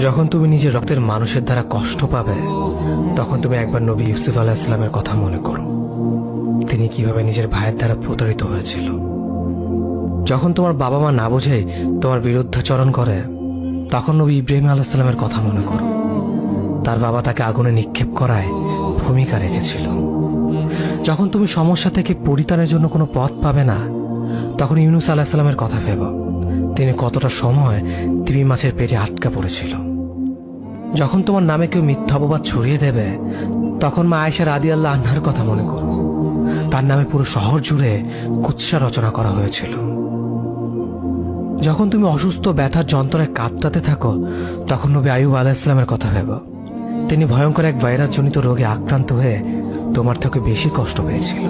যখন তুমি নিজের রক্তের মানুষের দ্বারা কষ্ট পাবে, তখন তুমি একবার নবী ইউসুফ আলাইহিস সালামের কথা মনে করো। তিনি কিভাবে নিজের ভাইয়ের দ্বারা প্রতারিত হয়েছিল। যখন তোমার বাবা মা না বোঝে তোমার বিরুদ্ধাচরণ করে, তখন নবী ইব্রাহিম আলাইহিস সালামের কথা মনে করো। তার বাবা তাকে আগুনে নিক্ষেপ করায় ভূমিকা রেখেছিল। যখন তুমি সমস্যা থেকে পরিত্রাণের জন্য কোনো পথ পাবে না, তখন ইউনুস আলাইহিস সালামের কথা ভেবো। তিনি কতটা সময় তিমি মাছের পেটে আটকা পড়েছিল। যখন তোমার নামে কেউ মিথ্যা অপবাদ ছড়িয়ে দেবে, তখন মা আয়েশা রাদিয়াল্লাহু আনহার কথা মনে করো। তার নামে পুরো শহর জুড়ে কুৎসা রচনা করা হয়েছিল। যখন তুমি অসুস্থ ব্যথার যন্ত্রণায় কাতরাতে থাকো, তখন নবী আইয়ুব আলাইহিস সালামের কথা ভেবো। তিনি ভয়ঙ্কর এক ভাইরাসজনিত রোগে আক্রান্ত হয়ে তোমার থেকে বেশি কষ্ট পেয়েছিল।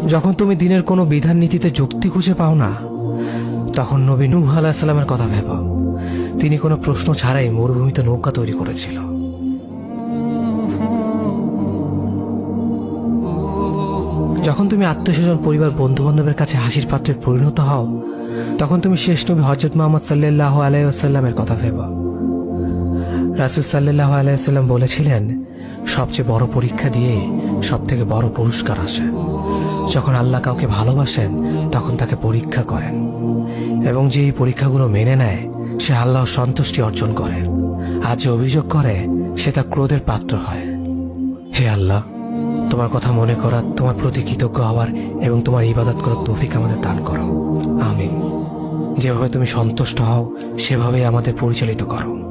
যখন তুমি দিনের কোনো বিধান নীতিতে যুক্তি খুঁজে পাও না, তখন নবী নূহ আলাইহিস সালামের কথা ভেবো। তিনি কোনো প্রশ্ন ছাড়াই মরুভূমিতে নৌকা তৈরি করেছিল। যখন তুমি আত্মীয়স্বজন, পরিবার, বন্ধু বান্ধবের কাছে হাসির পাত্রে পরিণত হও, তখন তুমি শেষ নবী হযরত মুহাম্মদ সাল্লাল্লাহু আলাইহি ওয়াসাল্লামের কথা ভেবো। রাসূল সাল্লাল্লাহু আলাইহি ওয়াসাল্লাম বলেছিলেন, সবচেয়ে বড় পরীক্ষা দিয়ে সব থেকে বড় পুরস্কার আসে। যখন আল্লাহ কাউকে ভালোবাসেন, তখন তাকে পরীক্ষা করেন, এবং যে এই পরীক্ষাগুলো মেনে নেয়, সে আল্লাহর সন্তুষ্টি অর্জন করে। আর যে অভিযোগ করে, সে তা ক্রোধের পাত্র হয়। হে আল্লাহ, তোমার কথা মনে করা, তোমার প্রতি কৃতজ্ঞ হওয়ার এবং তোমার ইবাদত করার তৌফিক আমাদের দান করো। আমিন। যেভাবে তুমি সন্তুষ্ট হও, সেভাবেই আমাদের পরিচালিত করো।